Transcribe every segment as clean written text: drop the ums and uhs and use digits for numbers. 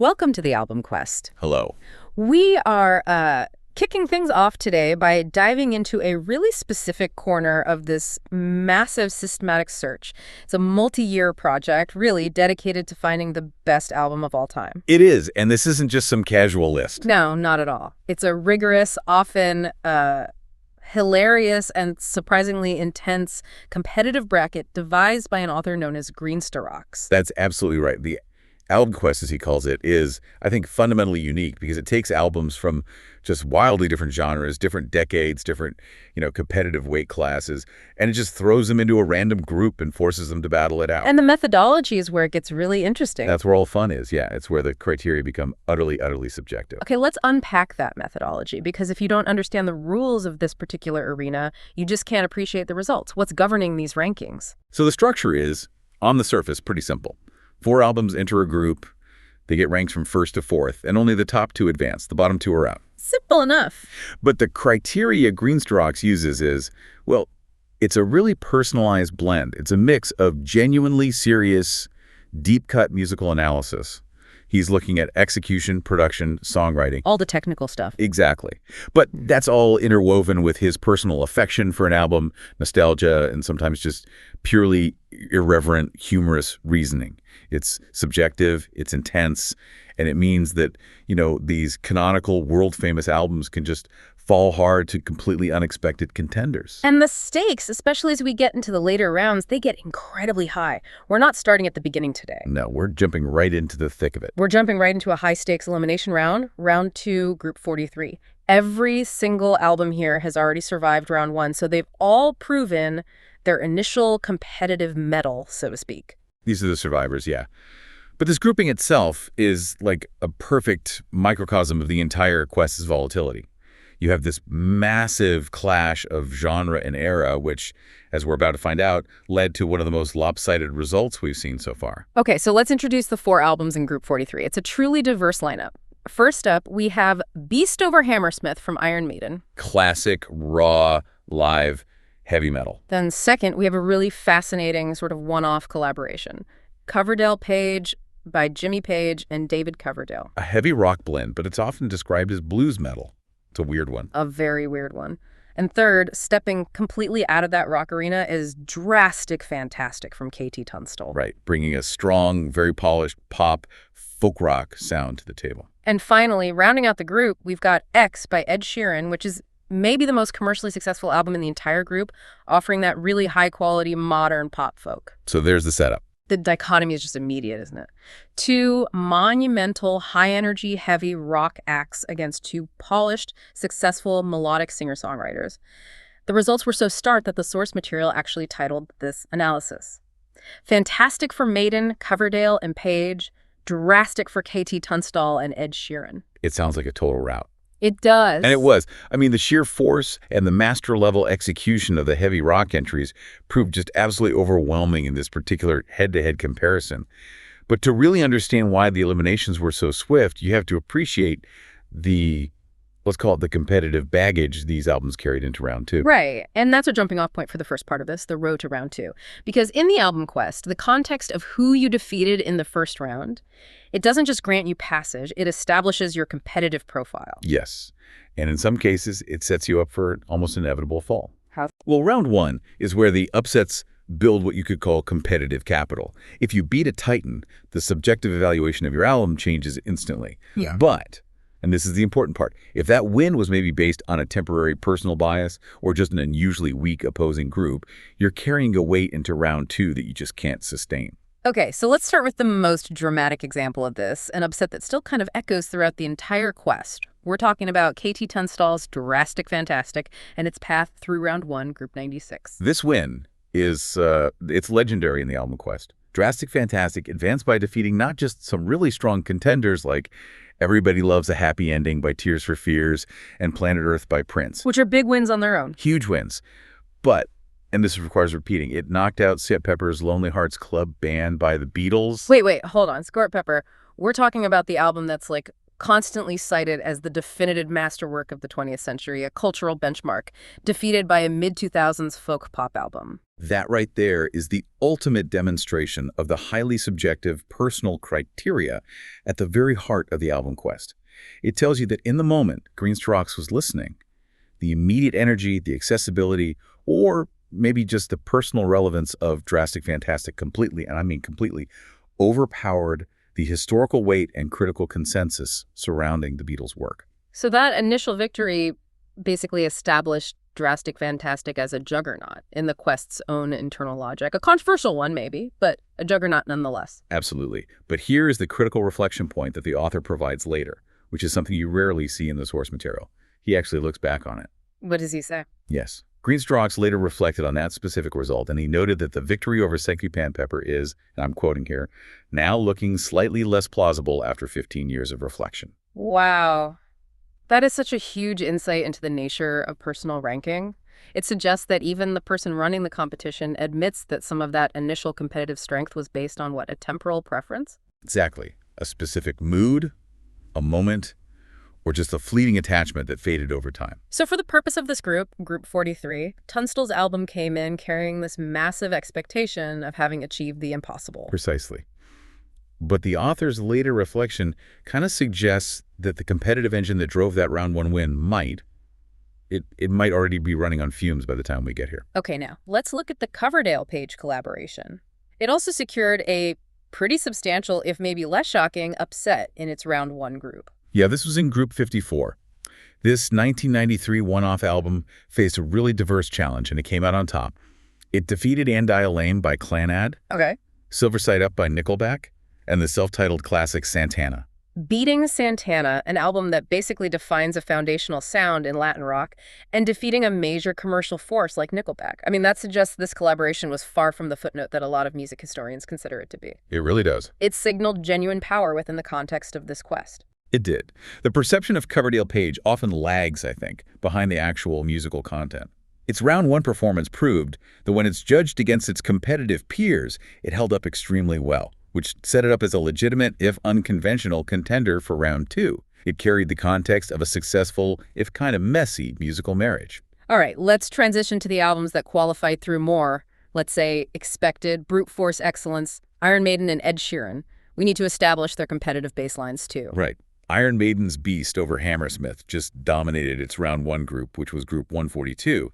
Welcome to the Album Quest. Hello. We are kicking things off today by diving into a really specific corner of this massive systematic search. It's a multi-year project, really dedicated to finding the best album of all time. It is, and this isn't just some casual list. No, not at all. It's a rigorous, often hilarious, and surprisingly intense competitive bracket devised by an author known as Greenstarox. That's absolutely right. The Album Quest, as he calls it, is, I think, fundamentally unique because it takes albums from just wildly different genres, different decades, different, competitive weight classes, and it just throws them into a random group and forces them to battle it out. And the methodology is where it gets really interesting. That's where all fun is, yeah. It's where the criteria become utterly, utterly subjective. Okay, let's unpack that methodology, because if you don't understand the rules of this particular arena, you just can't appreciate the results. What's governing these rankings? So the structure is, on the surface, pretty simple. 4 albums enter a group. They get ranked from first to fourth, and only the top 2 advance. The bottom 2 are out. Simple enough. But the criteria Greenstarox uses is, well, it's a really personalized blend. It's a mix of genuinely serious, deep-cut musical analysis. He's looking at execution, production, songwriting. All the technical stuff. Exactly. But that's all interwoven with his personal affection for an album, nostalgia, and sometimes just purely irreverent, humorous reasoning. It's subjective, it's intense, and it means that, these canonical, world-famous albums can just fall hard to completely unexpected contenders. And the stakes, especially as we get into the later rounds, they get incredibly high. We're not starting at the beginning today. No, we're jumping right into the thick of it. We're jumping right into a high-stakes elimination round, round 2, group 43. Every single album here has already survived round 1, so they've all proven their initial competitive mettle, so to speak. These are the survivors, yeah. But this grouping itself is like a perfect microcosm of the entire Quest's volatility. You have this massive clash of genre and era, which, as we're about to find out, led to one of the most lopsided results we've seen so far. Okay, so let's introduce the 4 albums in Group 43. It's a truly diverse lineup. First up, we have Beast Over Hammersmith from Iron Maiden. Classic, raw, live, heavy metal. Then second, we have a really fascinating sort of one-off collaboration. Coverdale Page by Jimmy Page and David Coverdale. A heavy rock blend, but it's often described as blues metal. It's a weird one. A very weird one. And third, stepping completely out of that rock arena is Drastic Fantastic from Tunstall. Right, bringing a strong, very polished pop, folk rock sound to the table. And finally, rounding out the group, we've got X by Ed Sheeran, which is maybe the most commercially successful album in the entire group, offering that really high-quality modern pop folk. So there's the setup. The dichotomy is just immediate, isn't it? 2 monumental, high-energy, heavy rock acts against 2 polished, successful melodic singer-songwriters. The results were so stark that the source material actually titled this analysis. Fantastic for Maiden, Coverdale, and Page. Drastic for Tunstall and Ed Sheeran. It sounds like a total rout. It does. And it was. I mean, the sheer force and the master-level execution of the heavy rock entries proved just absolutely overwhelming in this particular head-to-head comparison. But to really understand why the eliminations were so swift, you have to appreciate the, let's call it the competitive baggage these albums carried into round 2. Right. And that's a jumping off point for the first part of this, the road to round 2. Because in the Album Quest, the context of who you defeated in the first round, it doesn't just grant you passage, it establishes your competitive profile. Yes. And in some cases, it sets you up for an almost inevitable fall. How? Well, round 1 is where the upsets build what you could call competitive capital. If you beat a titan, the subjective evaluation of your album changes instantly. Yeah. But, and this is the important part, if that win was maybe based on a temporary personal bias or just an unusually weak opposing group, you're carrying a weight into round 2 that you just can't sustain. Okay, so let's start with the most dramatic example of this, an upset that still kind of echoes throughout the entire quest. We're talking about Tunstall's Drastic Fantastic and its path through round 1, Group 96. This win is, it's legendary in the Album Quest. Drastic Fantastic advanced by defeating not just some really strong contenders like Everybody Loves a Happy Ending by Tears for Fears and Planet Earth by Prince. Which are big wins on their own. Huge wins. But, and this requires repeating, it knocked out Sgt. Pepper's Lonely Hearts Club Band by the Beatles. Wait, hold on. Sgt. Pepper, we're talking about the album that's like constantly cited as the definitive masterwork of the 20th century, a cultural benchmark, defeated by a mid-2000s folk pop album. That right there is the ultimate demonstration of the highly subjective personal criteria at the very heart of the album quest. It tells you that in the moment Green's Rocks was listening, the immediate energy, the accessibility, or maybe just the personal relevance of Drastic Fantastic completely, and I mean completely, overpowered the historical weight and critical consensus surrounding the Beatles' work. So that initial victory basically established Drastic Fantastic as a juggernaut in the quest's own internal logic. A controversial one, maybe, but a juggernaut nonetheless. Absolutely. But here is the critical reflection point that the author provides later, which is something you rarely see in the source material. He actually looks back on it. What does he say? Yes. Green's Rocks later reflected on that specific result, and he noted that the victory over Sanctuary Pan Pepper is, and I'm quoting here, now looking slightly less plausible after 15 years of reflection. Wow. That is such a huge insight into the nature of personal ranking. It suggests that even the person running the competition admits that some of that initial competitive strength was based on what, a temporal preference? Exactly. A specific mood, a moment, or just a fleeting attachment that faded over time. So for the purpose of this group, Group 43, Tunstall's album came in carrying this massive expectation of having achieved the impossible. Precisely. But the author's later reflection kind of suggests that the competitive engine that drove that round one win might already be running on fumes by the time we get here. Okay, now, let's look at the Coverdale page collaboration. It also secured a pretty substantial, if maybe less shocking, upset in its round one group. Yeah, this was in Group 54. This 1993 one-off album faced a really diverse challenge, and it came out on top. It defeated And I Lame by Clanad, Okay. Silver Side Up by Nickelback, and the self-titled classic Santana. Beating Santana, an album that basically defines a foundational sound in Latin rock, and defeating a major commercial force like Nickelback. I mean, that suggests this collaboration was far from the footnote that a lot of music historians consider it to be. It really does. It signaled genuine power within the context of this quest. It did. The perception of Coverdale Page often lags, I think, behind the actual musical content. Its round one performance proved that when it's judged against its competitive peers, it held up extremely well, which set it up as a legitimate, if unconventional, contender for round two. It carried the context of a successful, if kind of messy, musical marriage. All right, let's transition to the albums that qualified through more, let's say, expected, brute force excellence, Iron Maiden and Ed Sheeran. We need to establish their competitive baselines, too. Right. Iron Maiden's Beast over Hammersmith just dominated its round one group, which was Group 142.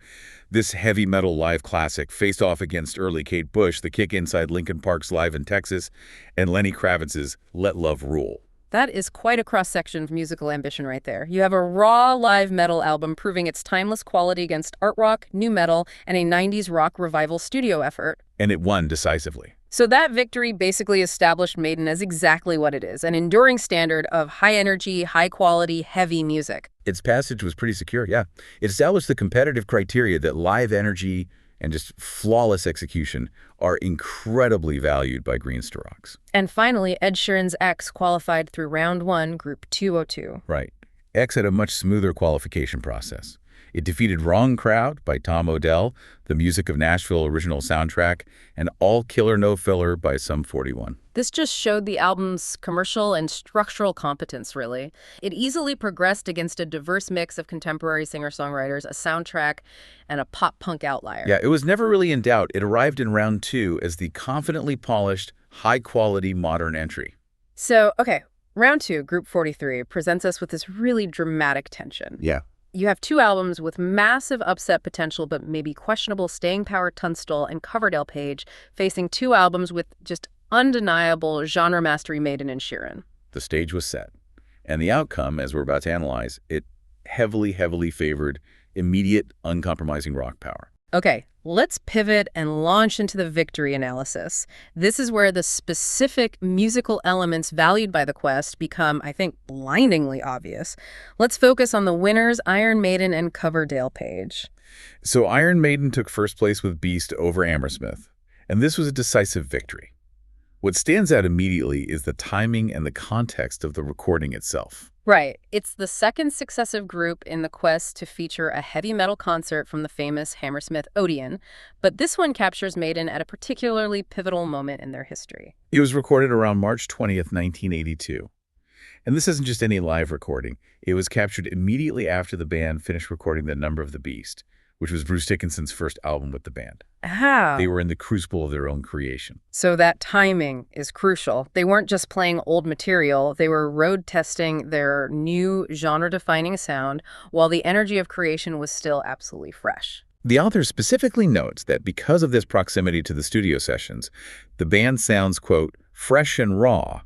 This heavy metal live classic faced off against early Kate Bush, the kick inside Linkin Park's Live in Texas, and Lenny Kravitz's Let Love Rule. That is quite a cross-section of musical ambition right there. You have a raw live metal album proving its timeless quality against art rock, new metal, and a 90s rock revival studio effort. And it won decisively. So that victory basically established Maiden as exactly what it is, an enduring standard of high-energy, high-quality, heavy music. Its passage was pretty secure, yeah. It established the competitive criteria that live energy and just flawless execution are incredibly valued by Green's Rocks. And finally, Ed Sheeran's X qualified through round one, Group 202. Right. X had a much smoother qualification process. It defeated Wrong Crowd by Tom Odell, the Music of Nashville original soundtrack, and All Killer No Filler by Sum 41. This just showed the album's commercial and structural competence, really. It easily progressed against a diverse mix of contemporary singer-songwriters, a soundtrack, and a pop-punk outlier. Yeah, it was never really in doubt. It arrived in round two as the confidently polished, high-quality modern entry. So, okay, round two, Group 43, presents us with this really dramatic tension. Yeah. You have two albums with massive upset potential but maybe questionable staying power, Tunstall and Coverdale Page, facing two albums with just undeniable genre mastery, Maiden and Sheeran. The stage was set. And the outcome, as we're about to analyze, it heavily favored immediate, uncompromising rock power. Okay, let's pivot and launch into the victory analysis. This is where the specific musical elements valued by the quest become, I think, blindingly obvious. Let's focus on the winners, Iron Maiden and Coverdale Page. So Iron Maiden took first place with Beast over Hammersmith, and this was a decisive victory. What stands out immediately is the timing and the context of the recording itself. Right. It's the second successive group in the quest to feature a heavy metal concert from the famous Hammersmith Odeon, but this one captures Maiden at a particularly pivotal moment in their history. It was recorded around March 20th, 1982. And this isn't just any live recording. It was captured immediately after the band finished recording The Number of the Beast, which was Bruce Dickinson's first album with the band. Ah. They were in the crucible of their own creation. So that timing is crucial. They weren't just playing old material, they were road testing their new genre-defining sound while the energy of creation was still absolutely fresh. The author specifically notes that because of this proximity to the studio sessions, the band sounds, quote, fresh and raw,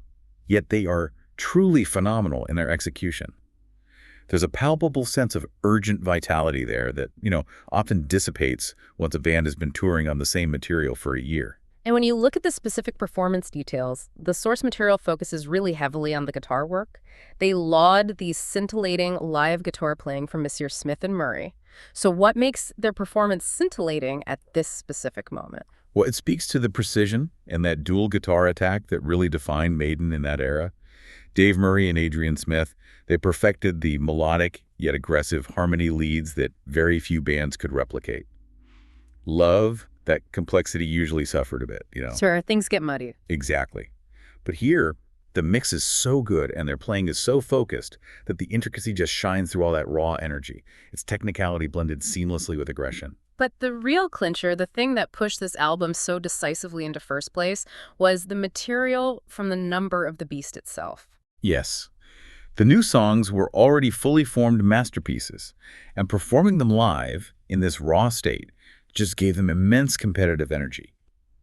yet they are truly phenomenal in their execution. There's a palpable sense of urgent vitality there that, often dissipates once a band has been touring on the same material for a year. And when you look at the specific performance details, the source material focuses really heavily on the guitar work. They laud the scintillating live guitar playing from Messrs. Smith and Murray. So what makes their performance scintillating at this specific moment? Well, it speaks to the precision and that dual guitar attack that really defined Maiden in that era. Dave Murray and Adrian Smith, they perfected the melodic yet aggressive harmony leads that very few bands could replicate. Love, that complexity usually suffered a bit, Sure, things get muddy. Exactly. But here, the mix is so good and their playing is so focused that the intricacy just shines through all that raw energy. It's technicality blended seamlessly with aggression. But the real clincher, the thing that pushed this album so decisively into first place, was the material from The Number of the Beast itself. Yes. The new songs were already fully formed masterpieces, and performing them live in this raw state just gave them immense competitive energy.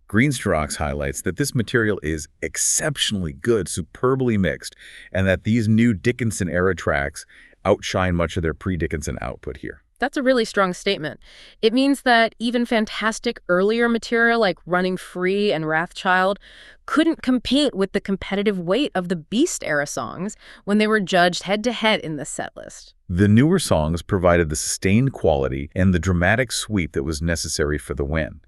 Greenstrokes highlights that this material is exceptionally good, superbly mixed, and that these new Dickinson-era tracks outshine much of their pre-Dickinson output here. That's a really strong statement. It means that even fantastic earlier material like Running Free and Wrathchild couldn't compete with the competitive weight of the Beast-era songs when they were judged head-to-head in the set list. The newer songs provided the sustained quality and the dramatic sweep that was necessary for the win.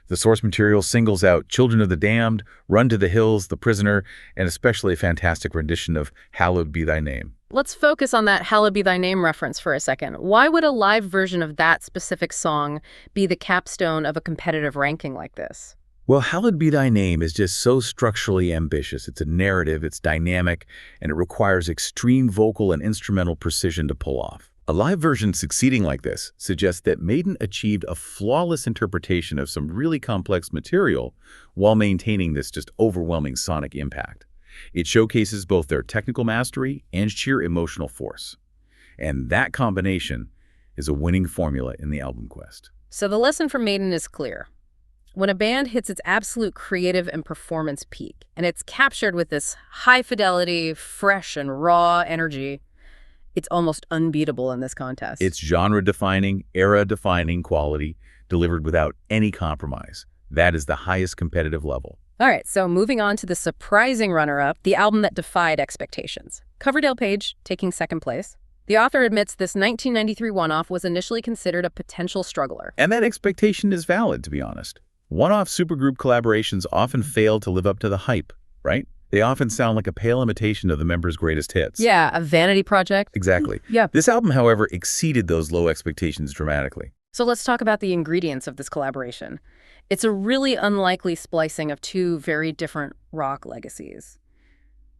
The source material singles out Children of the Damned, Run to the Hills, The Prisoner, and especially a fantastic rendition of Hallowed Be Thy Name. Let's focus on that Hallowed Be Thy Name reference for a second. Why would a live version of that specific song be the capstone of a competitive ranking like this? Well, Hallowed Be Thy Name is just so structurally ambitious. It's a narrative, it's dynamic, and it requires extreme vocal and instrumental precision to pull off. A live version succeeding like this suggests that Maiden achieved a flawless interpretation of some really complex material while maintaining this just overwhelming sonic impact. It showcases both their technical mastery and sheer emotional force. And that combination is a winning formula in the album quest. So the lesson from Maiden is clear. When a band hits its absolute creative and performance peak, and it's captured with this high-fidelity, fresh and raw energy, it's almost unbeatable in this contest. It's genre-defining, era-defining quality delivered without any compromise. That is the highest competitive level. All right, so moving on to the surprising runner-up, the album that defied expectations. Coverdale Page, taking second place. The author admits this 1993 one-off was initially considered a potential struggler. And that expectation is valid, to be honest. One-off supergroup collaborations often fail to live up to the hype, right? They often sound like a pale imitation of the members' greatest hits. Yeah, a vanity project. Exactly. Yeah. This album, however, exceeded those low expectations dramatically. So let's talk about the ingredients of this collaboration. It's a really unlikely splicing of two very different rock legacies.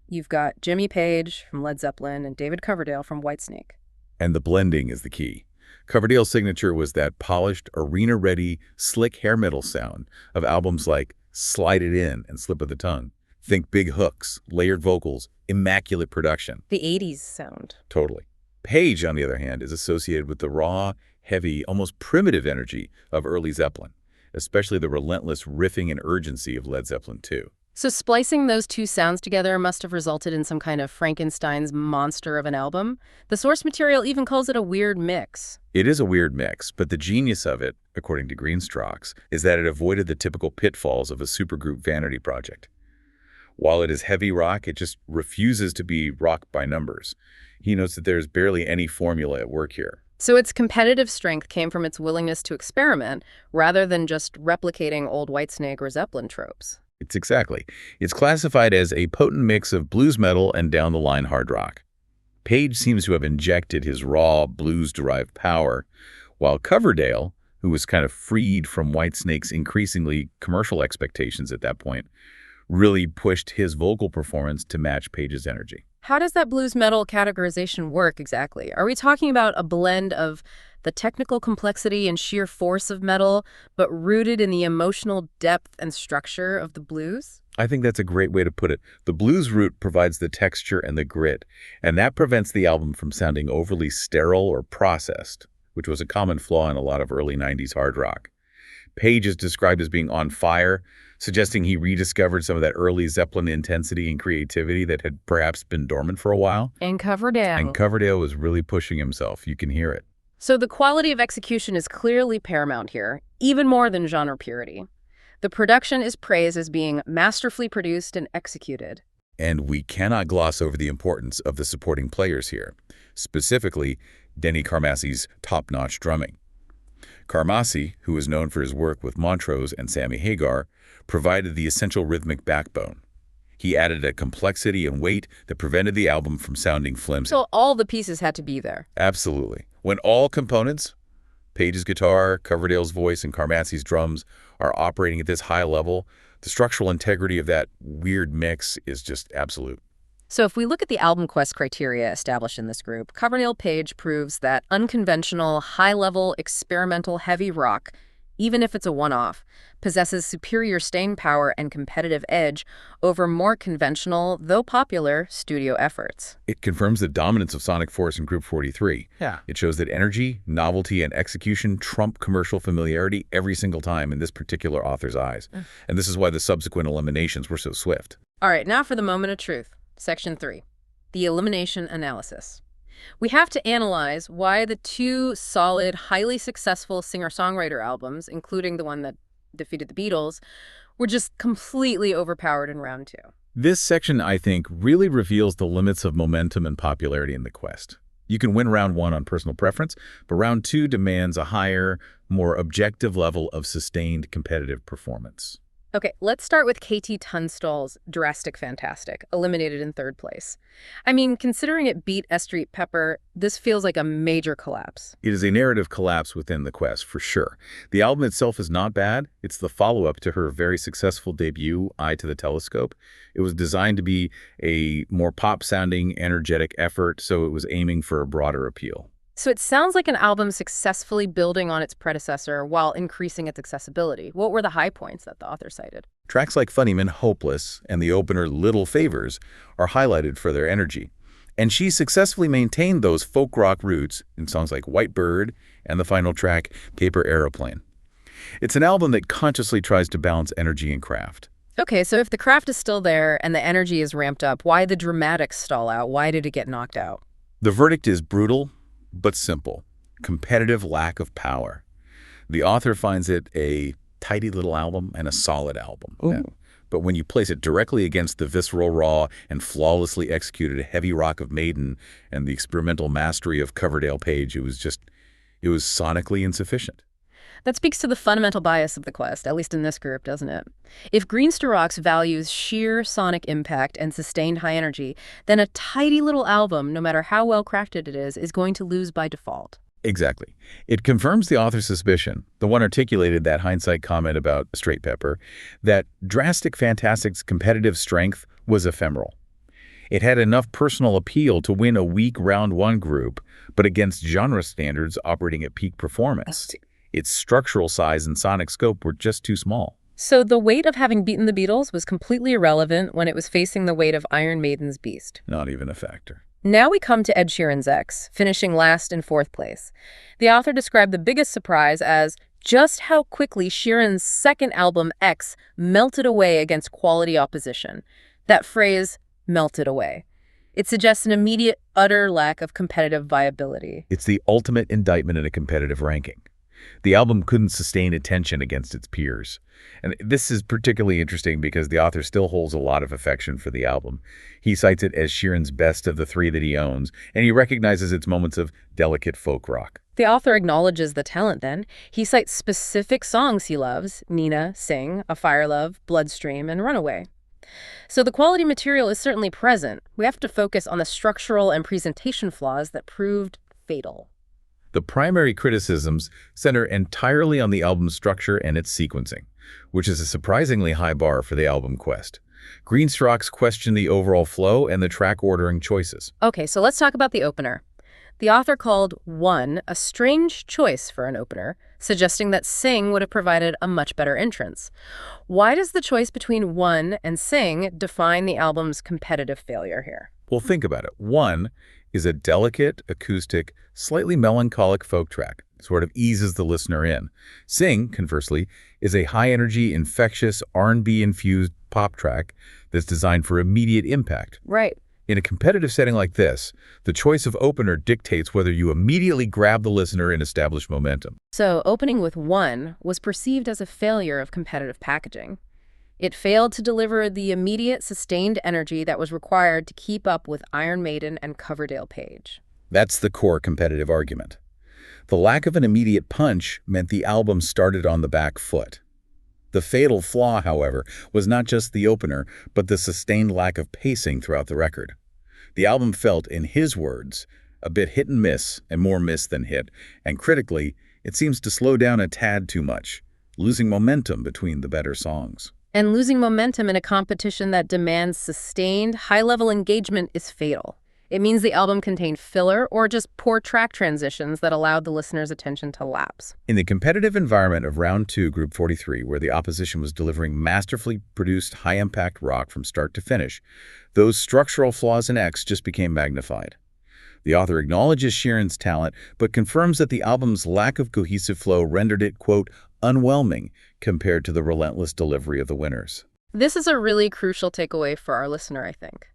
You've got Jimmy Page from Led Zeppelin and David Coverdale from Whitesnake. And the blending is the key. Coverdale's signature was that polished, arena-ready, slick hair metal sound of albums like Slide It In and Slip of the Tongue. Think big hooks, layered vocals, immaculate production. The 80s sound. Totally. Page, on the other hand, is associated with the raw, heavy, almost primitive energy of early Zeppelin, especially the relentless riffing and urgency of Led Zeppelin II. So splicing those two sounds together must have resulted in some kind of Frankenstein's monster of an album. The source material even calls it a weird mix. It is a weird mix, but the genius of it, according to Greenstrokes, is that it avoided the typical pitfalls of a supergroup vanity project. While it is heavy rock, it just refuses to be rock by numbers. He notes that there's barely any formula at work here. So its competitive strength came from its willingness to experiment rather than just replicating old Whitesnake or Zeppelin tropes. It's classified as a potent mix of blues metal and down-the-line hard rock. Page seems to have injected his raw, blues-derived power, while Coverdale, who was kind of freed from Whitesnake's increasingly commercial expectations at that point, really pushed his vocal performance to match Page's energy. How does that blues metal categorization work exactly? Are we talking about a blend of the technical complexity and sheer force of metal, but rooted in the emotional depth and structure of the blues? I think that's a great way to put it. The blues root provides the texture and the grit, and that prevents the album from sounding overly sterile or processed, which was a common flaw in a lot of early 90s hard rock. Page is described as being on fire, suggesting he rediscovered some of that early Zeppelin intensity and creativity that had perhaps been dormant for a while. And Coverdale. And Coverdale was really pushing himself. You can hear it. So the quality of execution is clearly paramount here, even more than genre purity. The production is praised as being masterfully produced and executed. And we cannot gloss over the importance of the supporting players here, specifically Denny Carmassi's top-notch drumming. Carmassi, who is known for his work with Montrose and Sammy Hagar, provided the essential rhythmic backbone. He added a complexity and weight that prevented the album from sounding flimsy. So all the pieces had to be there. Absolutely. When all components, Page's guitar, Coverdale's voice, and Carmassi's drums, are operating at this high level, the structural integrity of that weird mix is just absolute. So if we look at the album quest criteria established in this group, Coverdale Page proves that unconventional, high-level, experimental heavy rock, even if it's a one-off, possesses superior staying power and competitive edge over more conventional, though popular, studio efforts. It confirms the dominance of sonic force in Group 43. Yeah. It shows that energy, novelty, and execution trump commercial familiarity every single time in this particular author's eyes. And this is why the subsequent eliminations were so swift. All right, now for the moment of truth. Section 3, the elimination analysis. We have to analyze why the two solid, highly successful singer-songwriter albums, including the one that defeated the Beatles, were just completely overpowered in round 2. This section, I think, really reveals the limits of momentum and popularity in the quest. You can win round 1 on personal preference, but round 2 demands a higher, more objective level of sustained competitive performance. Okay, let's start with KT Tunstall's Drastic Fantastic, eliminated in 3rd place. I mean, considering it beat S Street Pepper, this feels like a major collapse. It is a narrative collapse within the quest, for sure. The album itself is not bad. It's the follow-up to her very successful debut, Eye to the Telescope. It was designed to be a more pop-sounding, energetic effort, so it was aiming for a broader appeal. So it sounds like an album successfully building on its predecessor while increasing its accessibility. What were the high points that the author cited? Tracks like Funnyman, Hopeless, and the opener Little Favors are highlighted for their energy. And she successfully maintained those folk rock roots in songs like White Bird and the final track, Paper Aeroplane. It's an album that consciously tries to balance energy and craft. Okay, so if the craft is still there and the energy is ramped up, why the dramatics stall out? Why did it get knocked out? The verdict is brutal, but simple. Competitive lack of power. The author finds it a tidy little album and a solid album. Yeah. But when you place it directly against the visceral, raw, and flawlessly executed heavy rock of Maiden and the experimental mastery of Coverdale Page, it was sonically insufficient. That speaks to the fundamental bias of the quest, at least in this group, doesn't it? If Greenster Rocks values sheer sonic impact and sustained high energy, then a tidy little album, no matter how well crafted it is going to lose by default. Exactly. It confirms the author's suspicion, the one articulated that hindsight comment about Straight Pepper, that Drastic Fantastic's competitive strength was ephemeral. It had enough personal appeal to win a weak round 1 group, but against genre standards operating at peak performance. Its structural size and sonic scope were just too small. So the weight of having beaten the Beatles was completely irrelevant when it was facing the weight of Iron Maiden's Beast. Not even a factor. Now we come to Ed Sheeran's X, finishing last in 4th place. The author described the biggest surprise as just how quickly Sheeran's second album, X, melted away against quality opposition. That phrase, melted away. It suggests an immediate, utter lack of competitive viability. It's the ultimate indictment in a competitive ranking. The album couldn't sustain attention against its peers. And this is particularly interesting because the author still holds a lot of affection for the album. He cites it as Sheeran's best of the 3 that he owns, and he recognizes its moments of delicate folk rock. The author acknowledges the talent then. He cites specific songs he loves: Nina, Sing, A Fire Love, Bloodstream, and Runaway. So the quality material is certainly present. We have to focus on the structural and presentation flaws that proved fatal. The primary criticisms center entirely on the album's structure and its sequencing, which is a surprisingly high bar for the album quest. Greenstocks question the overall flow and the track ordering choices. Okay, so let's talk about the opener. The author called One a strange choice for an opener, suggesting that Sing would have provided a much better entrance. Why does the choice between One and Sing define the album's competitive failure here? Well, think about it. One is a delicate, acoustic, slightly melancholic folk track. It sort of eases the listener in. Sing, conversely, is a high-energy, infectious, R&B-infused pop track that's designed for immediate impact. Right. In a competitive setting like this, the choice of opener dictates whether you immediately grab the listener and establish momentum. So opening with One was perceived as a failure of competitive packaging. It failed to deliver the immediate, sustained energy that was required to keep up with Iron Maiden and Coverdale Page. That's the core competitive argument. The lack of an immediate punch meant the album started on the back foot. The fatal flaw, however, was not just the opener, but the sustained lack of pacing throughout the record. The album felt, in his words, a bit hit and miss, and more miss than hit, and critically, it seems to slow down a tad too much, losing momentum between the better songs. And losing momentum in a competition that demands sustained, high-level engagement is fatal. It means the album contained filler or just poor track transitions that allowed the listener's attention to lapse. In the competitive environment of Round 2, Group 43, where the opposition was delivering masterfully produced high-impact rock from start to finish, those structural flaws in X just became magnified. The author acknowledges Sheeran's talent, but confirms that the album's lack of cohesive flow rendered it, quote, unwhelming compared to the relentless delivery of the winners. This is a really crucial takeaway for our listener, I think.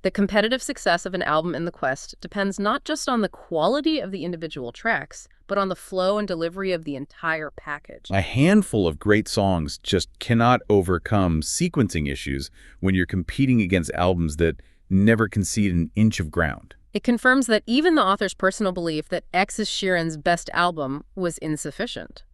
The competitive success of an album in the Quest depends not just on the quality of the individual tracks, but on the flow and delivery of the entire package. A handful of great songs just cannot overcome sequencing issues when you're competing against albums that never concede an inch of ground. It confirms that even the author's personal belief that X is Sheeran's best album was insufficient.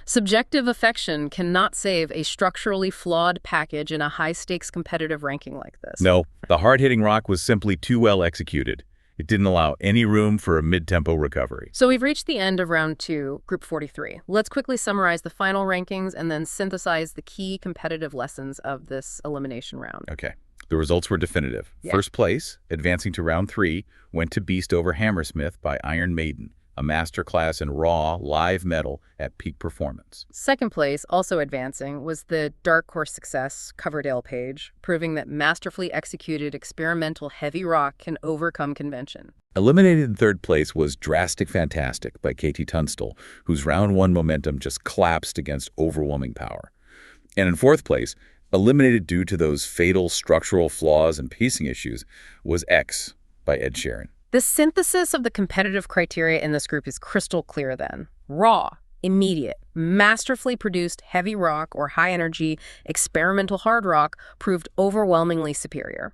Subjective affection cannot save a structurally flawed package in a high-stakes competitive ranking like this. No, the hard-hitting rock was simply too well executed. It didn't allow any room for a mid-tempo recovery. So we've reached the end of Round 2, Group 43. Let's quickly summarize the final rankings and then synthesize the key competitive lessons of this elimination round. Okay. The results were definitive. Yeah. First place, advancing to Round 3, went to Beast over Hammersmith by Iron Maiden, a masterclass in raw, live metal at peak performance. Second place, also advancing, was the dark horse success, Coverdale Page, proving that masterfully executed experimental heavy rock can overcome convention. Eliminated in third place was Drastic Fantastic by Tunstall, whose Round 1 momentum just collapsed against overwhelming power. And in fourth place, eliminated due to those fatal structural flaws and pacing issues, was X by Ed Sheeran. The synthesis of the competitive criteria in this group is crystal clear then. Raw, immediate, masterfully produced heavy rock or high-energy experimental hard rock proved overwhelmingly superior.